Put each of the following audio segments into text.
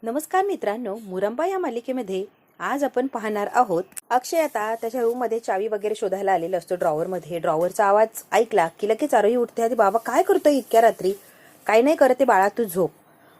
नमस्कार मित्रांनो, मुरंबा या मालिकेमध्ये आज आपण पाहणार आहोत. अक्षय आता त्याच्या रूम मध्ये चावी वगैरे शोधायला आलेला असतो. ड्रॉवर मध्ये ड्रॉवरचा आवाज ऐकला की लगेच आरोही उठते. आधी बाबा काय करतोय इतक्या रात्री? काही नाही करते बाळा, तू झोप.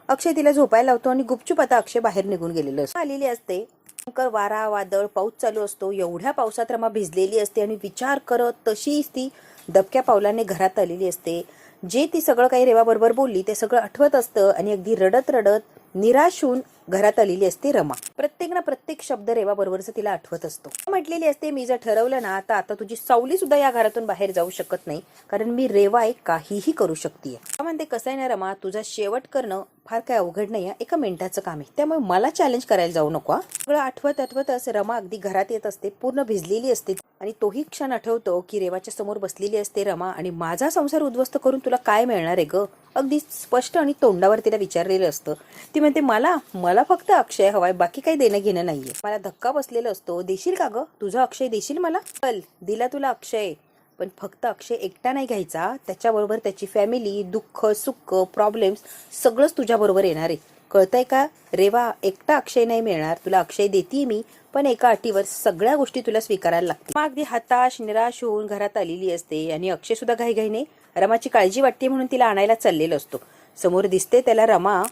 अक्षय तिला झोपायला लावतो आणि गुपचूप आता अक्षय बाहेर निघून गेलेलो असतो. आलेली असते भयंकर वारा वादळ पाऊस चालू असतो. एवढ्या पावसात रमा भिजलेली असते आणि विचार करत तशीच ती दबक्या पावलाने घरात आलेली असते. जे ती सगळं काही रेवा बरोबर बोलली ते सगळं आठवत असतं आणि अगदी रडत रडत निराश होऊन घरात आलेली असते रमा. प्रत्येक शब्द रेवा बरोबरच तिला आठवत असतो. म्हटलेली असते, मी जर ठरवलं ना तर आता तुझी सावली सुद्धा या घरातून बाहेर जाऊ शकत नाही, कारण मी रेवा आहे, काहीही करू शकते. म्हणते कसं आहे ना रमा, तुझा शेवट करणं फार काय अवघड नाही, एका मिनिटाचं काम आहे, त्यामुळे मला चॅलेंज करायला जाऊ नको. सगळं आठवतच रमा अगदी घरात येत असते. पूर्ण भिजलेली असते आणि तोही क्षण आठवतो की रेवाच्या समोर बसलेली असते रमा आणि माझा संसार उद्ध्वस्त करून तुला काय मिळणार आहे ग? अगदी स्पष्ट आणि तोंडावर तिला विचारलेलं असतं. ती म्हणते मला फक्त अक्षय हवाय, बाकी काही देणं घेणं नाहीये. मला धक्का बसलेला असतो. देशील का ग? तुझा अक्षय देशील मला? चल, दिला तुला अक्षय, पण फक्त अक्षय एकटा नाही घ्यायचा, त्याच्याबरोबर त्याची फॅमिली, दुःख सुख प्रॉब्लेम्स सगळंच तुझ्या बरोबर येणार आहे. कळतंय का रेवा? एकटा अक्षय नाही मिळणार तुला. अक्षय देतीये मी, पण एका अटीवर. सगळ्या गोष्टी तुला स्वीकारायला लागतील. मग अगदी हताश निराश होऊन घरात आलेली असते आणि अक्षय सुद्धा घाईघाईने रमाची काळजी वाटते म्हणून तिला आणायला चाललेलो असतो. समोर दिसते त्याला रमा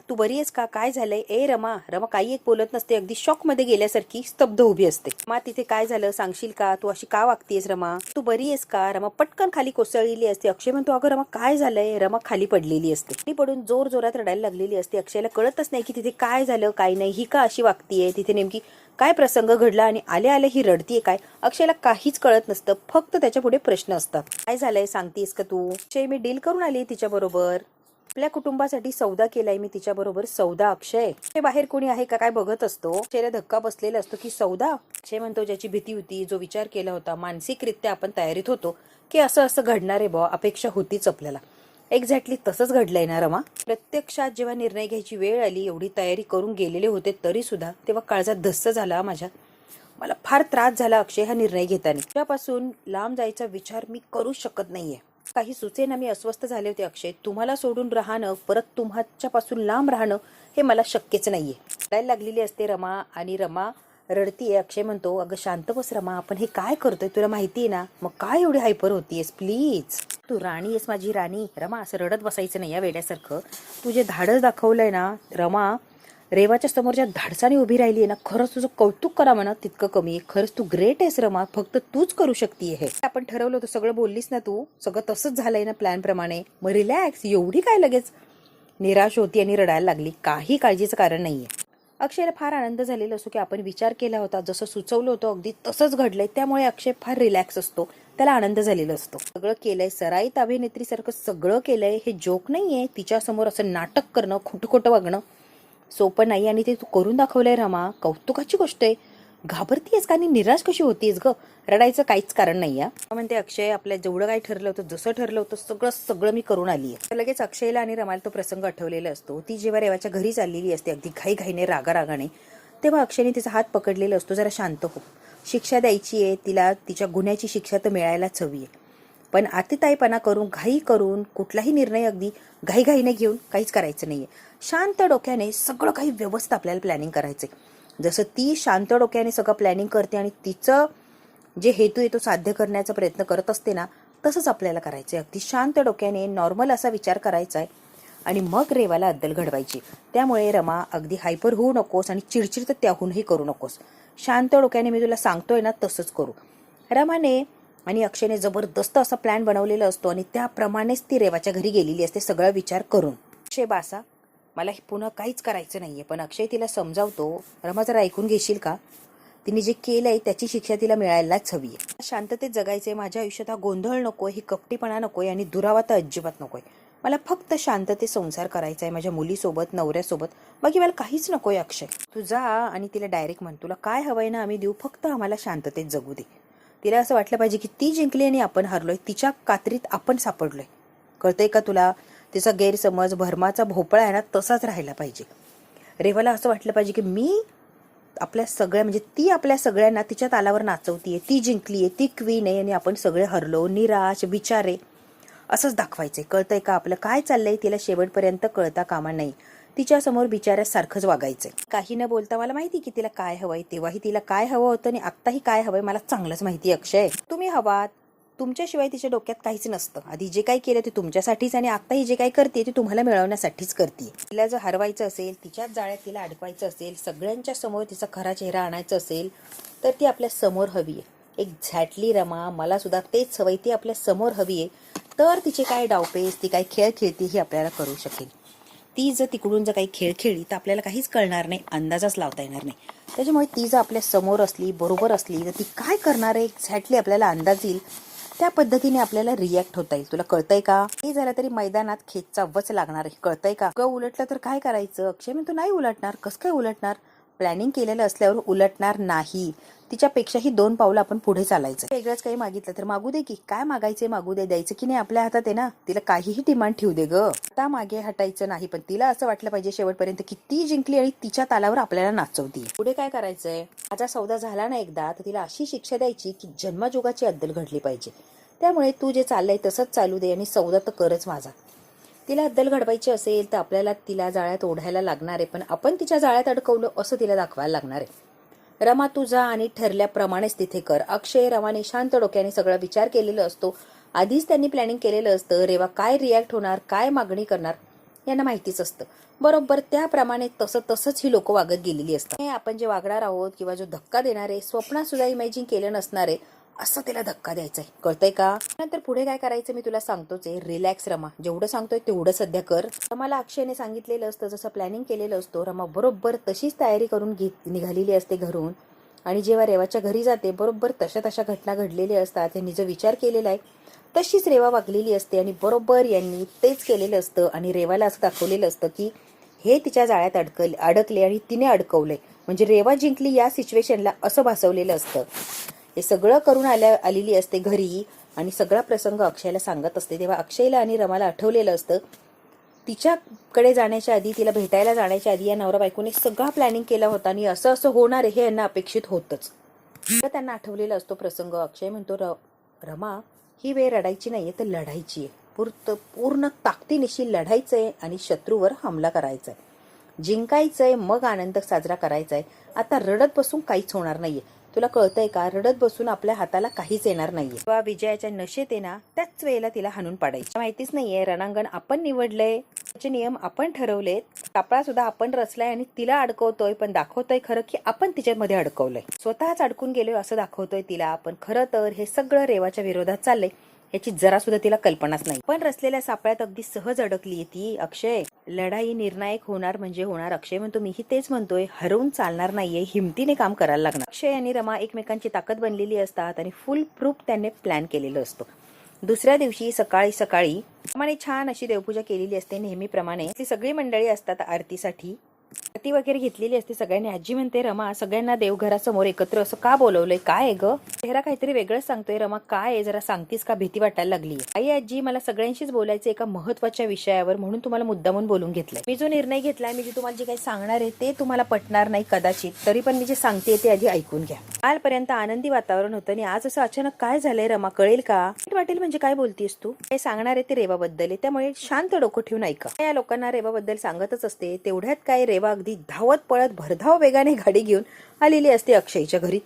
तू बरी आहेस का? काय झालंय? ए रमा काही एक बोलत नसते. अगदी शॉक मध्ये गेल्यासारखी स्तब्ध उभी असते. मा तिथे काय झालं सांगशील का? तू अशी का वागतेस रमा? तू बरी आहेस का? रमा पटकन खाली कोसळलेली असते. अक्षय म्हणतो, अगं रमा काय झालंय? रमा खाली पडलेली असते. ती पडून जोर जोरात रडायला लागलेली असते. अक्षयला कळतच नाही की तिथे काय झालं काय नाही, ही का अशी वागतीये, तिथे नेमकी काय प्रसंग घडला आणि आले ही रडतीये काय? अक्षयला काहीच कळत नसतं. फक्त त्याच्या पुढे प्रश्न असतात. काय झालंय सांगतेस का तू? अक्षय, मी डील करून आली तिच्या बरोबर. आपल्या कुटुंबासाठी सौदा केलाय मी तिच्या बरोबर. सौदा? अक्षय हे बाहेर कोणी आहे का काय बघत असतो. अक्षयला धक्का बसलेला असतो की सौदा? अक्षय म्हणतो, ज्याची भीती होती, जो विचार केला होता, मानसिकरित्या आपण तयारीत होतो की असं घडणार आहे बुवा, अपेक्षा होतीच आपल्याला. एक्झॅक्टली तसंच घडलंय ना रमा. प्रत्यक्षात जेव्हा निर्णय घ्यायची वेळ आली, एवढी तयारी करून गेलेले होते तरी सुद्धा तेव्हा काळजात धस्स झाला माझ्या. मला फार त्रास झाला अक्षय हा निर्णय घेताना. त्यापासून लांब जायचा विचार मी करू शकत नाहीये. काही सुचेना, मी अस्वस्थ झाले होते अक्षय. तुम्हाला सोडून राहणं, परत तुमच्यापासून लांब राहणं हे मला शक्यच नाहीये. रडायला लागलेली असते रमा आणि रमा रडतीये. अक्षय म्हणतो, अगं शांत बस रमा, आपण हे काय करतोय तुला माहितीये ना? मग काय एवढी हायपर होतीयस? प्लीज, तू राणी आहेस माझी राणी. रमा असं रडत बसायचं नाही या वेड्यासारखं. तू जे धाडस दाखवलंय ना रमा, रेवाच्या समोर ज्या धाडसाने उभी राहिली आहे ना, खरंच तुझं कौतुक करा म्हणा तितकं कमी आहे. खरंच तू ग्रेट आहेस रमा, फक्त तूच करू शकते हे. आपण ठरवलं होतं सगळं, बोललीस ना तू, सगळं तसंच झालंय ना प्लॅन प्रमाणे. मग रिलॅक्स, एवढी काय लगेच निराश होती आणि रडायला लागली? काही काळजीचं कारण नाहीये. अक्षयला फार आनंद झालेला असतो की आपण विचार केला होता, जसं सुचवलं होतं अगदी तसंच घडलंय. त्यामुळे अक्षय फार रिलॅक्स असतो, त्याला आनंद झालेला असतो. सगळं केलंय, सराईत अभिनेत्रीसारखं सगळं केलंय. हे जोक नाहीये. तिच्यासमोर असं नाटक करणं, खोटं वागणं सोपं नाही आणि ते तू करून दाखवलंय रमा, कौतुकाची गोष्ट आहे. घाबरतीयस का आणि निराश कशी होतीयस ग? रडायचं काहीच कारण नाही. म्हणते अक्षय, आपल्या जेवढं काही ठरलं होतं, जसं ठरलं होतं सगळं मी करून आली आहे. लगेच अक्षयला आणि रमाला तो प्रसंग आठवलेला असतो. ती जेव्हा रेवाच्या घरी चाललेली असते अगदी घाईघाईने रागाने, तेव्हा अक्षयने तिचा हात पकडलेला असतो. जरा शांत हो, शिक्षा द्यायची आहे तिला, तिच्या गुन्ह्याची शिक्षा तर मिळायलाच हवी आहे, पण अतिताईपणा करून घाई करून कुठलाही निर्णय अगदी घाईघाईने घेऊन काहीच करायचं नाहीये. शांत डोक्याने सगळं काही व्यवस्थित आपल्याला प्लॅनिंग करायचंय. जसं ती शांत डोक्याने सगळं प्लॅनिंग करते आणि तिचं जे हेतू आहे तो साध्य करण्याचा प्रयत्न करत असते ना, तसंच आपल्याला करायचंय. अगदी शांत डोक्याने नॉर्मल असा विचार करायचा आहे आणि मग रेवाला अद्दल घडवायची. त्यामुळे रमा अगदी हायपर होऊ नकोस आणि चिडचिड तर त्याहूनही करू नकोस. शांत डोक्याने मी तुला सांगतोय ना तसंच करू. रमाने आणि अक्षयने जबरदस्त असा प्लॅन बनवलेला असतो आणि त्याप्रमाणेच ती रेवाच्या घरी गेलेली असते सगळा विचार करून. अक्षय बासा, मला हे पुन्हा काहीच करायचं नाहीये. पण अक्षय तिला समजावतो, रमा जरा ऐकून घेशील का? तिने जे केलंय त्याची शिक्षा तिला मिळायलाच हवी आहे. शांततेत जगायचंय. माझ्या आयुष्यात हा गोंधळ नकोय, ही कपटीपणा नकोय आणि दुरावा तर अजिबात नकोय. मला फक्त शांततेत संसार करायचा आहे माझ्या मुलीसोबत, नवऱ्यासोबत. बाकी मला काहीच नकोय. अक्षय, तू जा आणि तिला डायरेक्ट म्हण, तुला काय हवंय ना आम्ही देऊ, फक्त आम्हाला शांततेत जगू दे. तिला असं वाटलं पाहिजे की ती जिंकली आणि आपण हारलोय, तिच्या कात्रीत आपण सापडलोय. कळतंय का तुला? तिचा गैरसमज भरमाचा भोपळा आहे ना तसाच राहायला पाहिजे. रेवाला असं वाटलं पाहिजे की मी आपल्या सगळ्या, म्हणजे ती आपल्या सगळ्यांना तिच्या तालावर नाचवतीये, ती जिंकलीये, ती क्वीन आहे आणि आपण सगळे हरलो, निराश बिचारे, असंच दाखवायचंय. कळतंय का आपलं काय चाललंय? तिला शेवटपर्यंत कळता कामा नाही तिच्या समोर बिचाऱ्यासारखंच वागायचंय. काही न बोलता मला माहिती की तिला काय हवंय, तेव्हाही तिला काय हवं होतं आणि आत्ताही काय हवंय मला चांगलंच माहिती. अक्षय, तुम्ही हवात, तुमच्याशिवाय तिच्या डोक्यात काहीच नसतं. आधी जे काही केलं ते तुमच्यासाठीच आणि आत्ताही जे काही करते ते तुम्हाला मिळवण्यासाठीच करते. तिला जर हरवायचं असेल, तिच्याच जाळ्यात तिला अडकवायचं असेल, सगळ्यांच्या समोर तिचा खरा चेहरा आणायचा असेल तर ती आपल्या समोर हवी आहे. एक्झॅक्टली रमा, मला सुद्धा तेच हवंय, ती आपल्या समोर हवी आहे. तर तिचे काय डावपेच, ती काय खेळ खेळते ही आपल्याला करू शकेल. ती जर तिकडून जर काही खेळ खेळली तर आपल्याला काहीच कळणार नाही, अंदाजच लावता येणार नाही. त्याच्यामुळे ती जर आपल्या समोर असली, बरोबर असली, तर ती काय करणार आहे एक्झॅक्टली आपल्याला अंदाज येईल. त्या पद्धतीने आपल्याला रिॲक्ट होता येईल. तुला कळतंय का? हे झालं तरी मैदानात खेचचा वच लागणार आहे. कळतंय का? उलटलं तर काय करायचं? अक्षय म्हणतो नाही उलटणार. कसं काय उलटणार? प्लॅनिंग केलेलं असल्यावर उलटणार नाही. तिच्यापेक्षाही 2 पावलं आपण पुढे चालायचं. वेगळंच काही मागितलं तर मागू दे की, काय मागायचे मागू दे, द्यायचं की नाही आपल्या हातात आहे ना. तिला काहीही डिमांड ठेवू दे ग, आता मागे हटायचं नाही. पण तिला असं वाटलं पाहिजे शेवटपर्यंत की ती जिंकली आणि तिच्या तालावर आपल्याला नाचवती. पुढे काय करायचंय? माझा सौदा झाला ना एकदा, तर तिला अशी शिक्षा द्यायची की जन्मजुगाची अद्दल घडली पाहिजे. त्यामुळे तू जे चाललंय तसंच चालू दे आणि सौदा तर करच माझा. तिला अद्दल घडवायची असेल तर आपल्याला तिला जाळ्यात ओढायला लागणार आहे, पण आपण तिच्या जाळ्यात अडकवलं असं तिला दाखवायला लागणार आहे. रमा तुझा आणि ठरल्याप्रमाणेच तिथे कर. अक्षय रमाने शांत डोक्याने सगळा विचार केलेला असतो. आधीच त्यांनी प्लॅनिंग केलेलं असतं. रेवा काय रिॲक्ट होणार, काय मागणी करणार यांना माहितीच असतं. बरोबर त्याप्रमाणे तसंच ही लोक वागत गेलेली असतात. आपण जे वागणार आहोत किंवा जो धक्का देणार आहे, स्वप्नात सुद्धा इमॅजिन केलं नसणार आहे असं तिला धक्का द्यायचा आहे. कळतंय का? नंतर पुढे काय करायचं मी तुला सांगतोच आहे. रिलॅक्स रमा, जेवढं सांगतोय तेवढं सध्या कर. रमाला अक्षयने सांगितलेलं असतं, जसं प्लॅनिंग केलेलं असतं, रमा बरोबर तशीच तयारी करून निघालेली असते घरून. आणि जेव्हा रेवाच्या घरी जाते बरोबर तशा घटना घडलेल्या असतात. यांनी जो विचार केलेला आहे तशीच रेवा वागलेली असते आणि बरोबर यांनी तेच केलेलं असतं. आणि रेवाला असं दाखवलेलं असतं की हे तिच्या जाळ्यात अडकले आणि तिने अडकवलंय, म्हणजे रेवा जिंकली या सिच्युएशनला असं भासवलेलं असतं. हे सगळं करून आलेली असते घरी आणि सगळा प्रसंग अक्षयला सांगत असते. तेव्हा अक्षयला आणि रमाला आठवलेलं असतं तिच्याकडे जाण्याच्या आधी, तिला भेटायला जाण्याच्या आधी या नवरा बायकोने सगळा प्लॅनिंग केला होता आणि असं असं होणार आहे हे यांना अपेक्षित होतच. त्यांना आठवलेला असतो प्रसंग. अक्षय म्हणतो रमा ही वेळ रडायची नाहीये तर लढायची आहे. पूर्ण ताकदीनिशी लढायचंय आणि शत्रूवर हमला करायचाय, जिंकायचंय, मग आनंद साजरा करायचाय. आता रडत बसून काहीच होणार नाहीये. तुला कळतंय का? रडत बसून आपल्या हाताला काहीच येणार नाहीये. तेव्हा विजयाच्या नशेत आहे ना त्याच वेळेला तिला हाणून पाडायची. माहितीच नाहीये रणांगण आपण निवडलंय, त्याचे नियम आपण ठरवलेत, सापळा सुद्धा आपण रचलाय आणि तिला अडकवतोय, पण दाखवतोय खरं की आपण तिच्यामध्ये अडकवलंय. स्वतःच अडकून गेलोय असं दाखवतोय तिला, पण खरं तर हे सगळं रेवाच्या विरोधात चाललंय याची जरा सुद्धा तिला कल्पनाच नाही. पण रचलेल्या सापळ्यात अगदी सहज अडकली ती. अक्षय, लढाई निर्णायक होणार म्हणजे होणार. अक्षय म्हणतो मीही तेच म्हणतोय, हरवून चालणार नाहीये, हिमतीने काम करायला लागणार. अक्षय आणि रमा एकमेकांची ताकद बनलेली असतात आणि फुल प्रूफ त्यांनी प्लॅन केलेलं असतं. दुसऱ्या दिवशी सकाळी रमाने छान अशी देवपूजा केलेली असते. नेहमीप्रमाणे ती सगळी मंडळी असतात आरतीसाठी. आरती वगैरे घेतलेली असते सगळ्यांनी. आजी म्हणते रमा सगळ्यांना देवघरासमोर एकत्र असं का बोलवलंय, काय ग? चेहरा काहीतरी वेगळंच सांगतोय. रमा काय आहे जरा सांगतीस का? भीती वाटायला लागली. आई आजी मला सगळ्यांशीच बोलायचं एका महत्वाच्या विषयावर, म्हणून तुम्हाला मुद्दामून बोलून घेतलंय. मी जो निर्णय घेतलाय, मी जे तुम्हाला जे काही सांगणार आहे ते तुम्हाला पटणार नाही कदाचित, तरी पण मी जे सांगते ते आधी ऐकून घ्या. कालपर्यंत आनंदी वातावरण होतं आणि आज असं अचानक काय झालंय रमा, कळेल का? वाटेल म्हणजे काय बोलतीस तू? काय सांगणार आहे ते रेवाबद्दल आहे, त्यामुळे शांत डोकं ठेवून ऐका. या लोकांना रेवाबद्दल सांगतच असते. तेवढ्यात काय रेवा अगदी धावत पळत भरधाव वेगाने गाडी घेऊन आलेली असते अक्षयच्या घरी.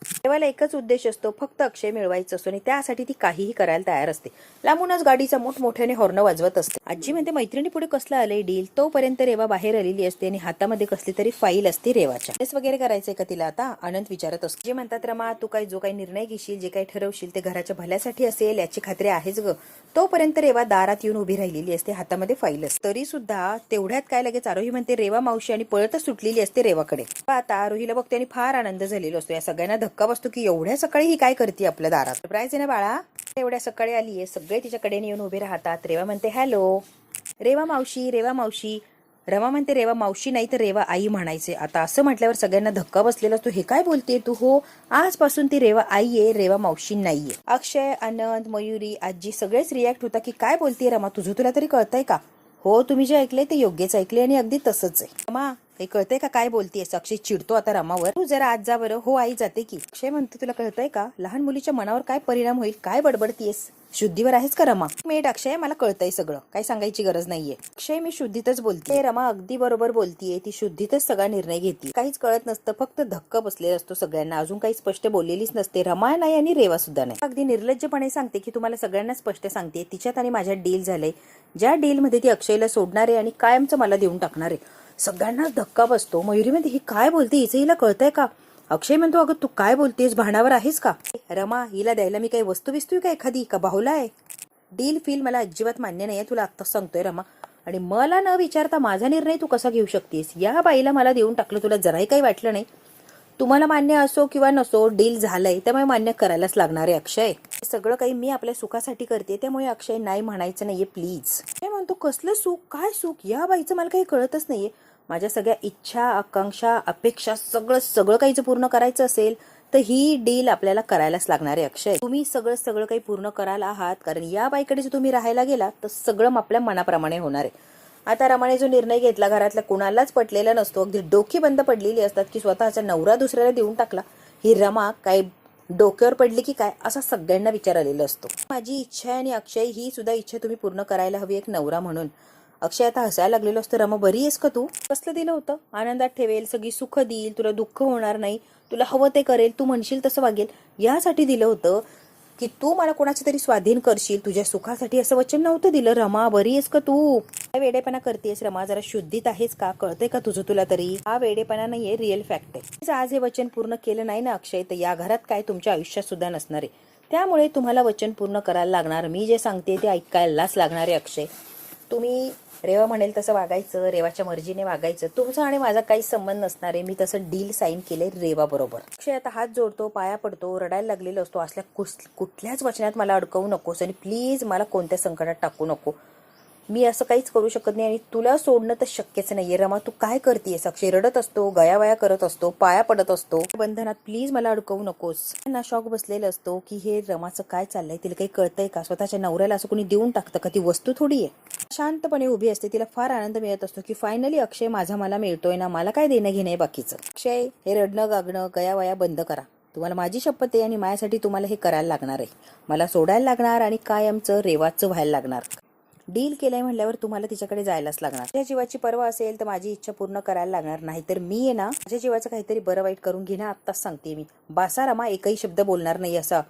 रेवाला एकच उद्देश असतो, फक्त अक्षय मिळवायचं असतो आणि त्यासाठी ती काहीही करायला तयार असते. लांबूनच गाडीचा मोठमोठ्याने हॉर्न वाजवत असते. आजी म्हणते मैत्रिणी पुढे कसलं आलंय डील. तोपर्यंत रेवा बाहेर आलेली असते आणि हातामध्ये कसली तरी फाईल असते रेवाच्या. टेस्ट वगैरे करायचंय का तिला आता? आनंद विचारत असतो. जे म्हणतात रमा तू जो काही निर्णय घेशील, जे काही ठरवशील ते घराच्या भल्यासाठी असेल याची खात्री आहेच ग. तोपर्यंत रेवा दारात येऊन उभी राहिलेली असते, हातामध्ये फाईल असते. तरी सुद्धा तेवढ्यात काय लगेच आरोही म्हणते रेवा मावशी आणि पळतच सुटलेली असते रेवाकडे. आता आरोहीला बघते आणि फार आनंद झालेला असतो. या सगळ्यांना धक्का बसतो की एवढ्या सकाळी ही काय करते आपल्या दारात. सरप्राईज आहे ना बाळा, एवढ्या सकाळी आलीये. सगळे तिच्याकडे येऊन उभे राहतात. रेवा म्हणते हॅलो. रेवा मावशी, रेवा मावशी. रमा म्हणते रेवा मावशी नाही तर रेवा आई म्हणायचे. आता असं म्हटल्यावर सगळ्यांना धक्का बसलेला असतो. हे काय बोलते तू? हो, आजपासून ती रेवा आई आहे, रेवा मावशी नाहीये. अक्षय, आनंद, मयुरी, आजी सगळेच रिॲक्ट होता की काय बोलते रमा, तुला तरी कळतंय का? हो, तुम्ही जे ऐकलंय ते योग्यच ऐकले आणि अगदी तसंच आहे. रमा काही कळतंय का काय बोलतेस? अक्षय चिडतो आता रमावर. तू जरा आज जा बरं. हो आई जाते की. अक्षय म्हणते तुला कळतंय का लहान मुलीच्या मनावर काय परिणाम होईल, काय बडबडतीयस? शुद्धीवर आहेस का रमा? मेट अक्षय, मला कळतंय सगळं, काही सांगायची गरज नाहीये. अक्षय, मी शुद्धीतच बोलते. रमा अगदी बरोबर बोलतीये, ती शुद्धीतच सगळा निर्णय घेते. काहीच कळत नसतं, फक्त धक्का बसलेला असतो सगळ्यांना. अजून काही स्पष्ट बोललेलीच नसते. रमा नाही आणि रेवा सुद्धा नाही. अगदी निर्लज्जपणे सांगते की तुम्हाला सगळ्यांना स्पष्ट सांगते, तिच्यात आणि माझ्यात डील झालंय. ज्या डील मध्ये ती अक्षयला सोडणार आहे आणि कायमचं मला देऊन टाकणार आहे. सगळ्यांनाच धक्का बसतो. मयुरी म्हणते, ही काय बोलते, हिचं हिला कळतंय का? अक्षय म्हणतो, अगं तू काय बोलतेस, भानावर आहेस का? रमा, हिला द्यायला मी काही वस्तू बिस्तू का एखादी, का बाहुला आहे? डील फील मला अजिबात मान्य नाहीये, तुला आत्ताच सांगतोय रमा. आणि मला न विचारता माझा निर्णय तू कसा घेऊ शकतेस? या बाईला मला देऊन टाकलं, तुला जराही काही वाटलं नाही? तुम्हाला मान्य असो किंवा नसो, डील झालंय, त्यामुळे मान्य करायलाच लागणार आहे अक्षय. सगळं काही मी आपल्या सुखासाठी करते, त्यामुळे अक्षय नाही म्हणायचं नाहीये प्लीज. हे म्हणतो, कसलं सुख, काय सुख? या बाईचं मला काही कळतच नाहीये. माझ्या सगळ्या इच्छा, आकांक्षा, अपेक्षा सगळं काही जर पूर्ण करायचं असेल तर ही डील आपल्याला करायलाच लागणार आहे अक्षय. तुम्ही सगळं काही पूर्ण करायला आहात, कारण या बाईकडे जर तुम्ही राहायला गेला तर सगळं आपल्या मनाप्रमाणे होणार आहे. आता रमाने जो निर्णय घेतला, घरातल्या कुणालाच पटलेला नसतो. अगदी डोकी बंद पडलेली असतात की स्वतःचा नवरा दुसऱ्याला देऊन टाकला. ही रमा काय डोक्यावर पडली की काय, असा सगळ्यांना विचार आलेला असतो. माझी इच्छा आहे आणि अक्षय ही सुद्धा इच्छा तुम्ही पूर्ण करायला हवी एक नवरा म्हणून. अक्षय आता हसायला लागलेलो असतो. रमा, बरी आहेस का तू? कसलं दिलं होतं? आनंदात ठेवेल, सगळी सुख देईल, तुला दुःख होणार नाही, तुला हवं ते करेल, तू म्हणशील तसं वागेल, यासाठी दिलं होतं की तू मला कोणाच्या तरी स्वाधीन करशील, तुझ्या सुखासाठी, असं वचन नव्हतं दिलं. रमा, बरी आहेस का तू? काय वेडेपणा करतेस रमा? जरा शुद्धीत आहेस का? कळतंय का तुझं तुला तरी? हा वेडेपणा नाहीये, रिअल फॅक्ट आहे. आज हे वचन पूर्ण केलं नाही ना अक्षय, तर या घरात काय तुमच्या आयुष्यात सुद्धा नसणार आहे. त्यामुळे तुम्हाला वचन पूर्ण करायला लागणार. मी जे सांगते ते ऐकायलाच लागणार आहे अक्षय. तुम्ही रेवा म्हणेल तसं वागायचं, रेवाच्या मर्जीने वागायचं. तुमचा आणि माझा काहीच संबंध नसणार आहे. मी तसं डील साईन केलंय रेवा बरोबर. अक्षय आता हात जोडतो, पाया पडतो, रडायला लागलेलो असतो. असल्या कुठल्याच वचनात मला अडकवू नकोस आणि प्लीज मला कोणत्या संकटात टाकू नको. मी असं काहीच करू शकत नाही आणि तुला सोडणं तर शक्यच नाहीये. रमा, तू काय करतेस? अक्षय रडत असतो, गयावया करत असतो, पाया पडत असतो. बंधनात प्लीज मला अडकवू नकोस. ना शॉक बसलेला असतो की हे रमाचं काय चाललंय, तिला काही कळतंय का? स्वतःच्या नवऱ्याला असं कोणी देऊन टाकतं का? ती वस्तू थोडी आहे. शांतपणे उभी असते. तिला फार आनंद मिळत असतो की फायनली अक्षय माझा मला मिळतोय ना, मला काय देणं घेणं आहे बाकीचं. अक्षय, हे रडणं गागणं गयावया बंद करा. तुम्हाला माझी शपथ आहे आणि माझ्यासाठी तुम्हाला हे करायला लागणार आहे. मला सोडायला लागणार आणि कायमचं रेवाचं व्हायला लागणार. डील केलंय म्हणल्यावर तुम्हाला तिच्याकडे जायलाच लागणार. माझ्या जीवाची पर्वा असेल तर माझी इच्छा पूर्ण करायला लागणार. नाही तर मी आहे ना, माझ्या जीवाचं काहीतरी बरं वाईट करून घेणं. आत्ताच सांगते मी. बासा रमा, एकही शब्द बोलणार नाही. असा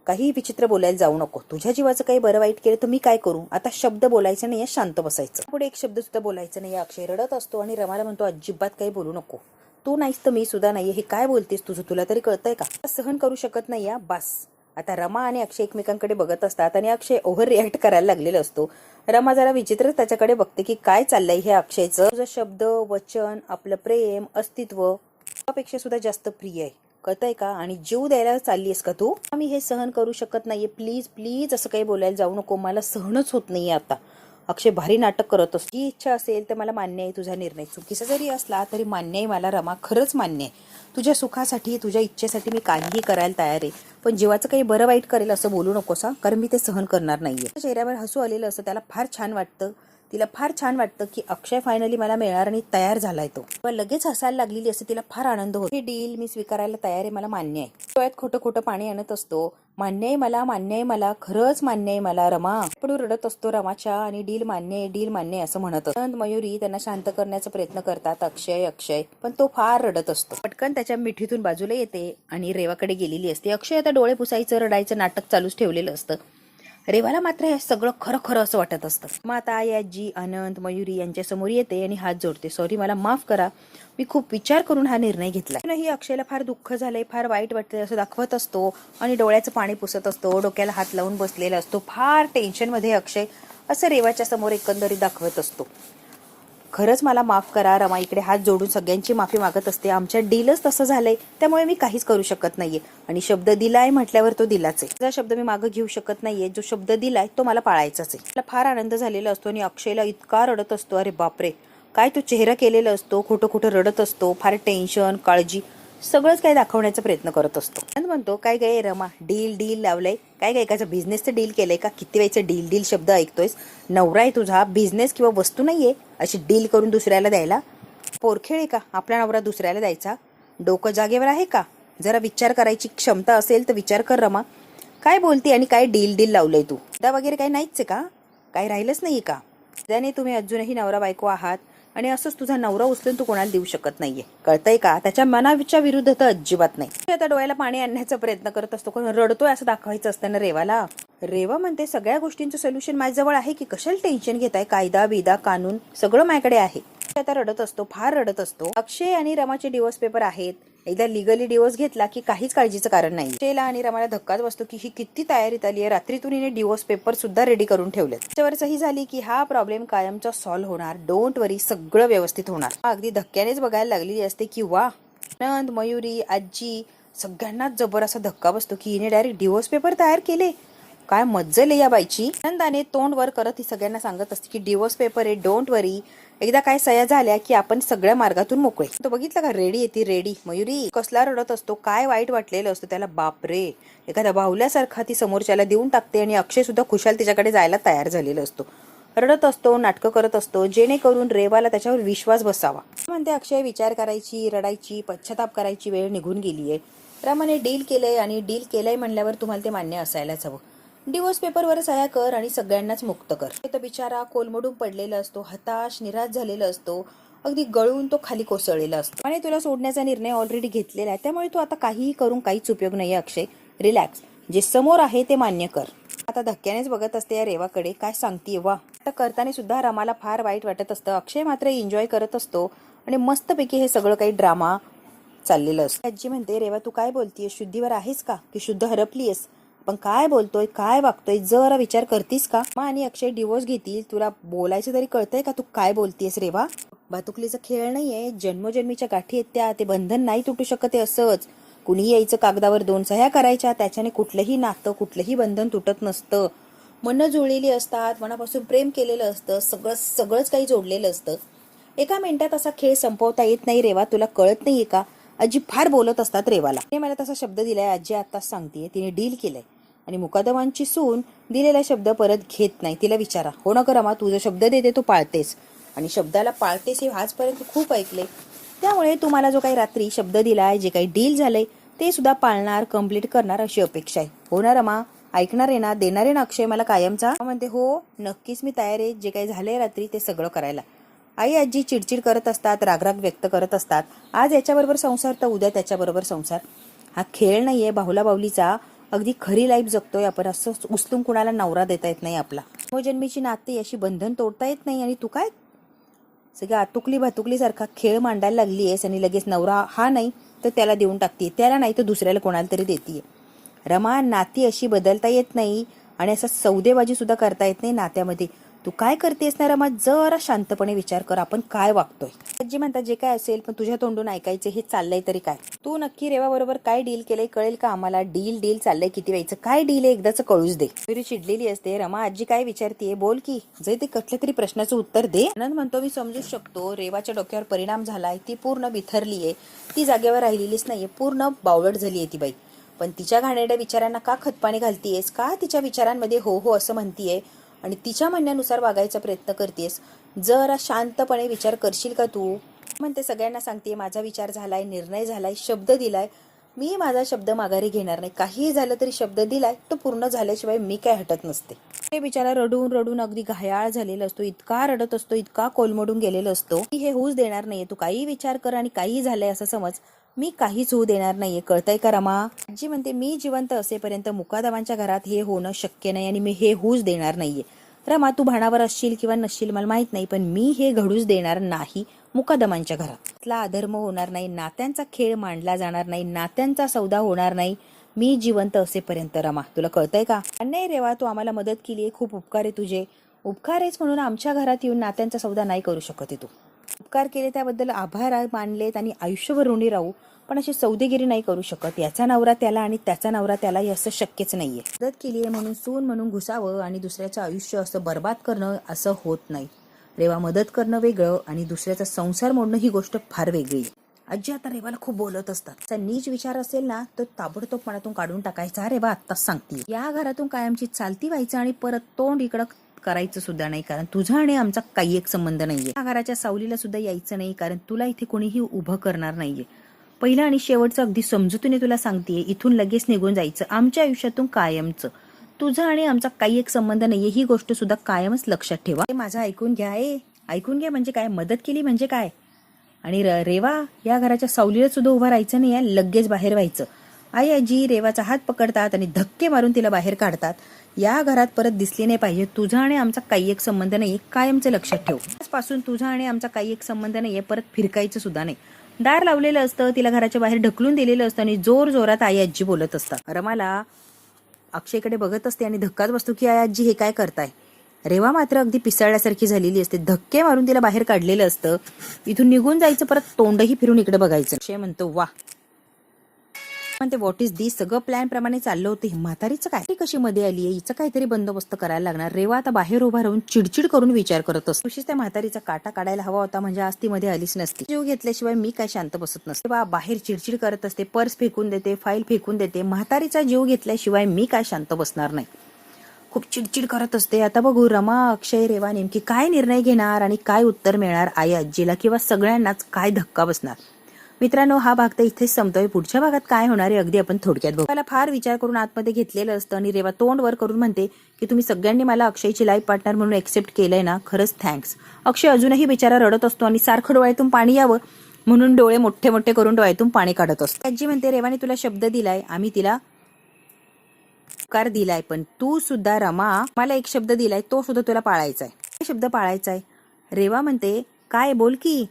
काही विचित्र बोलायला जाऊ नको. तुझ्या जीवाचं काही बरं वाईट केलं तर मी काय करू? आता शब्द बोलायचं नाहीये, शांत बसायचं. पुढे एक शब्द सुद्धा बोलायचं नाही. अक्षय रडत असतो आणि रमाला म्हणतो, अजिबात काही बोलू नको. तू नाहीस तर मी सुद्धा नाहीये. हे काय बोलतेस? तुझं तुला तरी कळतंय का? सहन करू शकत नाही या, बास. आता रमा आणि अक्षय एकमेकांकडे बघत असतात आणि अक्षय ओव्हर रिॲक्ट करायला लागलेला असतो. रमा जरा विचित्र त्याच्याकडे बघते की काय चाललंय हे अक्षयचं. तुझं शब्द, वचन, आपलं प्रेम, अस्तित्व त्यापेक्षा सुद्धा जास्त प्रिय आहे, कळतंय का? आणि जीव द्यायला चाललीस का तू? मी हे सहन करू शकत नाहीये. प्लीज प्लीज असं काही बोलायला जाऊ नको. मला सहनच होत नाहीये आता. अक्षय भारी नाटक करत असतो. ही इच्छा असेल तर मला मान्य आहे. तुझा निर्णय चुकीचा जरी असला तरी मान्य आहे मला रमा, खरंच मान्य आहे. तुझ्या सुखासाठी, तुझ्या इच्छेसाठी मी काहीही करायला तयार आहे. पण जीवाचं काही बरं वाईट करेल असं बोलू नकोस, कारण मी ते सहन करणार नाहीये. चेहऱ्यावर हसू आलेलं असं त्याला फार छान वाटतं. तिला फार छान वाटतं की अक्षय फायनली मला मिळणार आणि तयार झालाय तो. लगेच हसायला लागलेली असते. तिला फार आनंद होतो. ही डील मी स्वीकारायला तयार आहे, मला मान्य आहे. डोळ्यात खोटं खोटं पाणी आणत असतो. मान्य आहे मला, मान्य आहे मला, खरंच मान्य आहे मला रमा. पण रडत असतो रमाच्या आणि डील मान्य आहे, डील मान्य आहे असं म्हणत असतो. मयुरी त्यांना शांत करण्याचा प्रयत्न करतात. अक्षय अक्षय, पण तो फार रडत असतो. पटकन त्याच्या मिठीतून बाजूला येते आणि रेवाकडे गेलेली असते. अक्षय आता डोळे पुसायचं, रडायचं नाटक चालूच ठेवलेलं असतं. रेवाला मात्र हे सगळं खरं खरं असं वाटत असतं. मग आता आई, आजी, आनंद, मयुरी यांच्या समोर येते आणि हात जोडते. सॉरी, मला माफ करा, मी खूप विचार करून हा निर्णय घेतला. ही अक्षयला फार दुःख झालंय, फार वाईट वाटतंय असं दाखवत असतो आणि डोळ्याचं पाणी पुसत असतो. डोक्याला हात लावून बसलेला असतो. फार टेन्शन मध्ये अक्षय असं रेवाच्या समोर एकंदरीत दाखवत असतो. खरंच मला माफ करा. रमा इकडे हात जोडून सगळ्यांची माफी मागत असते. आमच्या डीलच तसं झालंय, त्यामुळे मी काहीच करू शकत नाहीये. आणि शब्द दिलाय म्हटल्यावर तो दिलाच आहे. त्याचा शब्द मी मागं घेऊ शकत नाहीये. जो शब्द दिलाय तो मला पाळायचाच आहे. मला फार आनंद झालेला असतो आणि अक्षयला इतका रडत असतो. अरे बापरे, काय तो चेहरा केलेला असतो. खोटं खोटं रडत असतो. फार टेन्शन, काळजी सगळंच काही दाखवण्याचा प्रयत्न करत असतो. आणि म्हणतो, काय काय रमा, डील डील लावलंय काय? काय एकाचा बिझनेसचं डील केलंय का? किती वेळचं डील डील शब्द ऐकतोयस? नवरा आहे तुझा, बिझनेस किंवा वस्तू नाहीये अशी डील करून दुसऱ्याला द्यायला. पोरखेळ आहे का आपला नवरा दुसऱ्याला द्यायचा? डोकं जागेवर आहे का? जरा विचार करायची क्षमता असेल तर विचार कर रमा. काय बोलते आणि काय डील डील लावलंय तू? दा वगैरे काही नाहीच आहे का? काही राहिलंच नाही का? त्याने तुम्ही अजूनही नवरा बायको आहात आणि असंच तुझा नवरा उचलून तू कोणाला देऊ शकत नाहीये, कळतंय का? त्याच्या मनाच्या विरुद्ध तर अजिबात नाही. आता डोळ्याला पाणी आणण्याचा प्रयत्न करत असतो, पण रडतोय असं दाखवायचं असतं ना रेवाला. रेवा म्हणते सगळ्या गोष्टींचं सोल्युशन माझ्याजवळ आहे की, कशाला टेन्शन घेताय? कायदा बिदा कानून सगळं माझ्याकडे आहे. आता रडत असतो, फार रडत असतो. अक्षय आणि रमाचे डिवोर्स पेपर आहेत. एकदा लिगली डिवोर्स घेतला की काहीच काळजीचं कारण नाही. अक्षयला आणि रमाला धक्काच बसतो की ही किती तयारीत आली आहे. रात्रीतून हिने डिवोर्स पेपर सुद्धा रेडी करून ठेवले. त्याच्यावर सही झाली की हा प्रॉब्लेम कायमचा सॉल्व्ह होणार. डोंट वरी, सगळं व्यवस्थित होणार. अगदी धक्क्यानेच बघायला लागलेली असते की वा, नंद, मयुरी, आजी सगळ्यांनाच जबर असा धक्का बसतो की हिने डायरेक्ट डिवोर्स पेपर तयार केले. काय मज्जल आहे या बाईची. नंदाने तोंड वर करत ही सगळ्यांना सांगत असते की डिवोर्स पेपर आहे, डोंट वरी. एकदा काय सह्या झाल्या की आपण सगळ्या मार्गातून मोकळे. तो बघितलं का, रेडी येते रेडी. मयुरी कसला रडत असतो, काय वाईट वाटलेलं असतं त्याला. बापरे, एखाद्या बाहुल्यासारखा ती समोरच्याला देऊन टाकते आणि अक्षय सुद्धा खुशाल तिच्याकडे जायला तयार झालेलं असतो. रडत असतो, नाटकं करत असतो, जेणेकरून रेवाला त्याच्यावर विश्वास बसावा. म्हणते अक्षय विचार करायची, रडायची, पश्चाताप करायची वेळ निघून गेलीये. रमाने डील केलंय आणि डील केलंय म्हणल्यावर तुम्हाला ते मान्य असायलाच हवं. डिवोर्स पेपरवर सह्या कर आणि सगळ्यांनाच मुक्त कर. तो बिचारा कोलमडून पडलेला असतो, हताश निराश झालेला असतो, अगदी गळून तो खाली कोसळलेला असतो. आणि तुला सोडण्याचा निर्णय ऑलरेडी घेतलेला आहे, त्यामुळे तू आता काहीही करून काहीच उपयोग नाहीये. अक्षय रिलॅक्स, जे समोर आहे ते मान्य कर. आता धक्क्यानेच बघत असते या रेवाकडे, काय सांगतीये वा. आता करताना सुद्धा रमाला फार वाईट वाटत असतं. अक्षय मात्र एन्जॉय करत असतो आणि मस्तपैकी हे सगळं काही ड्रामा चाललेलं असतं. आजी म्हणते रेवा तू काय बोलतीये, शुद्धीवर आहेस का की शुद्ध हरपलीयस? पण काय बोलतोय, काय वागतोय, जरा विचार करतीस का? मा आणि अक्षय डिवोर्स घेतील, तुला बोलायचं तरी कळतंय का? तू काय बोलतीयस रेवा? भातुकलीचा खेळ नाहीये, जन्मजन्मीच्या गाठी आहेत त्या, ते बंधन नाही तुटू शकत आहे असंच. कुणी यायचं कागदावर 2 सह्या करायच्या, त्याच्याने कुठलंही नातं कुठलंही बंधन तुटत नसतं. मनं जुळलेली असतात, मनापासून प्रेम केलेलं असतं, सगळंच काही जोडलेलं असतं. एका मिनिटात असा खेळ संपवता येत नाही रेवा, तुला कळत नाहीये का? आजी फार बोलत असतात रेवाला. तिने मला तसा शब्द दिलाय, आजी आताच सांगतेय, तिने डील केलंय आणि मुकादमांची सून दिलेला शब्द परत घेत नाही. तिला विचारा, हो ना रमा, तू जो शब्द देते तो पाळतेस आणि शब्दाला पाळतेस हे आजपर्यंत खूप ऐकले. त्यामुळे तुम्हाला जो काही रात्री शब्द दिलाय, जे काही डील झालंय ते सुद्धा पाळणार, कम्प्लीट करणार अशी अपेक्षा आहे. हो ना रमा, ऐकणार आहे ना, देणार आहे ना अक्षय मला कायमचा? म्हणते हो नक्कीच मी तयार आहे, जे काही झालंय रात्री ते सगळं करायला. आई आजी चिडचिड करत असतात, रागराग व्यक्त करत असतात. आज याच्याबरोबर संसार तर उद्या त्याच्याबरोबर संसार. हा खेळ नाहीये बाहुला बाहुलीचा, अगदी खरी लाईफ जगतोय आपण. असं उचलून कुणाला नवरा देता येत नाही आपला. जन्मीची नाती अशी बंधन तोडता येत नाही आणि तू काय सगळं आतुकली भातुकली सारखा खेळ मांडायला लागली आहेस आणि लगेच नवरा हा नाही तर त्याला देऊन टाकते, त्याला नाही तर दुसऱ्याला कोणाला तरी देतीये. रमा, नाती अशी बदलता येत नाही आणि असं सौदेबाजी सुद्धा करता येत नाही नात्यामध्ये. तू काय करतेस ना रमा, जरा शांतपणे विचार कर, आपण काय वागतोय. आजी म्हणतात जे काय असेल पण तुझ्या तोंडून ऐकायचं, हे चाललंय तरी काय? तू नक्की रेवा बरोबर काय डील केलंय कळेल का आम्हाला? डील चाललंय किती व्हायचं, काय डील आहे एकदाच कळूच दे. तरी चिडलेली असते. रमा आजी काय विचारतीये, बोल की, जे ते कुठल्या तरी प्रश्नाचं उत्तर दे. आनंद म्हणतो मी समजू शकतो, रेवाच्या डोक्यावर परिणाम झालाय, ती पूर्ण बिथरलीये, ती जागेवर राहिलेलीच नाहीये, पूर्ण बावळट झालीये ती बाई. पण तिच्या घाणेरड्या विचारांना का खतपाणी घालतीयेस, का तिच्या विचारांमध्ये हो हो असं म्हणतीये आणि तिच्या म्हणण्यानुसार वागायचा प्रयत्न करतेस? जरा शांतपणे विचार करशील का तू? म्हणते सगळ्यांना सांगते, माझा विचार झालाय, निर्णय झालाय, शब्द दिलाय, मी माझा शब्द माघारी घेणार नाही. काहीही झालं तरी शब्द दिलाय तो पूर्ण झाल्याशिवाय मी काय हटत नसते. ते बिचारा रडून रडून अगदी घायाळ झालेला असतो, इतका रडत असतो, इतका कोलमडून गेलेला असतो की हे होऊच देणार नाहीये. तू काही विचार कर आणि काही झालंय असं समज, मी काहीच होऊ देणार नाहीये, कळतंय का रमा? आजी म्हणते मी जिवंत असेपर्यंत मुकादमांच्या घरात हे होणं शक्य नाही आणि मी हे होऊच देणार नाहीये. रमा, तू भाणावर असशील किंवा नसशील मला माहित नाही, पण मी हे घडूच देणार नाही मुकादमांच्या घरात. अधर्म होणार नाही, नात्यांचा खेळ मांडला जाणार नाही, नात्यांचा सौदा होणार नाही मी जिवंत असेपर्यंत. रमा, तुला कळतंय का? नाही रेवा, तू आम्हाला मदत केली आहे, खूप उपकार आहे तुझे. उपकार आहेच म्हणून आमच्या घरात येऊन नात्यांचा सौदा नाही करू शकत आहे तू. उपकार केले त्याबद्दल आभार मानलेत आणि आयुष्यभर ऋणी राहू, पण अशी सौदेगिरी नाही करू शकत. याचा नवरा त्याला आणि त्याचा नवरा त्याला हे असं शक्यच नाहीये. मदत केली आहे म्हणून सून म्हणून घुसावं आणि दुसऱ्याचं आयुष्य असं बर्बाद करणं असं होत नाही. रेवा, मदत करणं वेगळं आणि दुसऱ्याचा संसार मोडणं ही गोष्ट फार वेगळी. आजी आता रेवाला खूप बोलत असतात. त्याचा नीच विचार असेल ना तर ताबडतोब मनातून काढून टाकायचा. रेवा आत्ताच सांगते, या घरातून कायमची चालती व्हायचं आणि परत तोंड इकडं करायचं सुद्धा नाही, कारण तुझा आणि आमचा काही एक संबंध नाहीये. या घराच्या सावलीला सुद्धा यायचं नाही, कारण तुला इथे कोणीही उभं करणार नाहीये. पहिलं आणि शेवटचं अगदी समजुतीने तुला सांगतेय, इथून लगेच निघून जायचं आमच्या आयुष्यातून कायमचं. तुझा आणि आमचा काही एक संबंध नाहीये, ही गोष्ट सुद्धा कायमच लक्षात ठेवा. माझं ऐकून घ्या. ऐकून घ्या म्हणजे काय, मदत केली म्हणजे काय. आणि रेवा, या घराच्या सावलीला सुद्धा उभा राहायचं नाही आहे, लगेच बाहेर व्हायचं. आई आजी रेवाचा हात पकडतात आणि धक्के मारून तिला बाहेर काढतात. या घरात परत दिसली नाही पाहिजे. तुझा आणि आमचा काही एक संबंध नाहीये, कायमचं लक्षात ठेव. आजपासून तुझा आणि आमचा काही एक संबंध नाहीये, परत फिरकायचं सुद्धा नाही. दार लावलेलं असतं, तिला घराच्या बाहेर ढकलून दिलेलं असतं आणि जोर जोरात आई आजी बोलत असतात. रमाला अक्षयकडे बघत असते आणि धक्काच बसतो की आई आजी हे काय करताय. रेवा मात्र अगदी पिसाळल्यासारखी झालेली असते. धक्के मारून तिला बाहेर काढलेलं असतं. इथून निघून जायचं, परत तोंडही फिरून इकडे बघायचं. अक्षय म्हणतो वा, म्हणते व्हॉट इज दिस. सगळं प्लॅन प्रमाणे चाललं होतं. म्हातारीचं काय, ती कशी मध्ये आली आहे, हिचं काहीतरी बंदोबस्त करायला लागणार. रेवा आता बाहेर उभा राहून चिडचिड करून विचार करत असतो. विशेष त्या म्हातारीचा काटा काढायला हवा होता, म्हणजे आज ती मध्ये आलीच नसती. जीव घेतल्याशिवाय मी काय शांत बसत नसते. बा बाहेर चिडचिड करत असते, पर्स फेकून देते, फाईल फेकून देते. म्हातारीचा जीव घेतल्याशिवाय मी काय शांत बसणार नाही. खूप चिडचिड करत असते. आता बघू रमा, अक्षय, रेवा नेमकी काय निर्णय घेणार आणि काय उत्तर मिळणार आई आजीला, किंवा सगळ्यांनाच काय धक्का बसणार. मित्रांनो, हा भाग तर इथेच संपतोय. पुढच्या भागात काय होणार आहे अगदी आपण थोडक्यात बघू. मला फार विचार करून आतमध्ये घेतलेलं असतं आणि रेवा तोंड वर करून म्हणते की तुम्ही सगळ्यांनी मला अक्षयची लाईफ पार्टनर म्हणून एक्सेप्ट केलंय ना, खरंच थँक्स. अक्षय अजूनही बिचारा रडत असतो आणि सारखं डोळ्यातून पाणी यावं म्हणून डोळे मोठे मोठे करून डोळ्यातून पाणी काढत असतो. आजी म्हणते रेवाने तुला शब्द दिलाय, आम्ही तिला कार दिलाय, पण तू सुद्धा रमा मला एक शब्द दिलाय, तो सुद्धा तुला पाळायचा आहे. काय शब्द पाळायचा आहे. रेवा म्हणते काय, बोल की.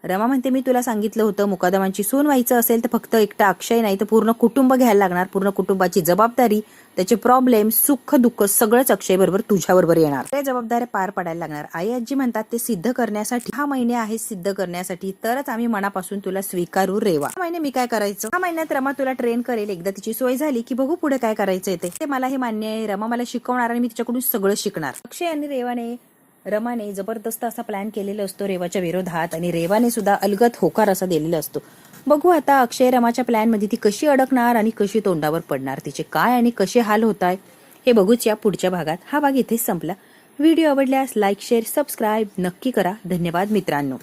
रमा म्हणते मी तुला सांगितलं होतं, मुकादमांची सून व्हायचं असेल तर फक्त एकटा अक्षय नाही तर पूर्ण कुटुंब घ्यायला लागणार. पूर्ण कुटुंबाची जबाबदारी, त्याचे प्रॉब्लेम, सुख दुःख सगळंच अक्षय बरोबर तुझ्या बरोबर येणार. त्या जबाबदाऱ्या पार पडायला लागणार. आई आजी म्हणतात ते सिद्ध करण्यासाठी 6 महिने आहेत, सिद्ध करण्यासाठी, तरच आम्ही मनापासून तुला स्वीकारू रेवा. 6 महिने मी काय करायचं. 6 महिन्यात रमा तुला ट्रेन करेल. एकदा तिची सोय झाली की बघू पुढे काय करायचं ते मला हे मान्य आहे. रमा मला शिकवणार आणि मी तिच्याकडून सगळं शिकणार. अक्षय आणि रमाने जबरदस्त असा प्लॅन केलेला असतो रेवाच्या विरोधात, आणि रेवाने सुद्धा अलगत होकार असा दिलेला असतो. बघू आता अक्षय रमाच्या प्लॅन मध्ये ती कशी अडकणार आणि कशी तोंडावर पडणार, तिचे काय आणि कसे हाल होत आहे हे बघूच या पुढच्या भागात. हा भाग इथेच संपला. व्हिडिओ आवडल्यास लाईक, शेअर, सबस्क्राईब नक्की करा. धन्यवाद मित्रांनो.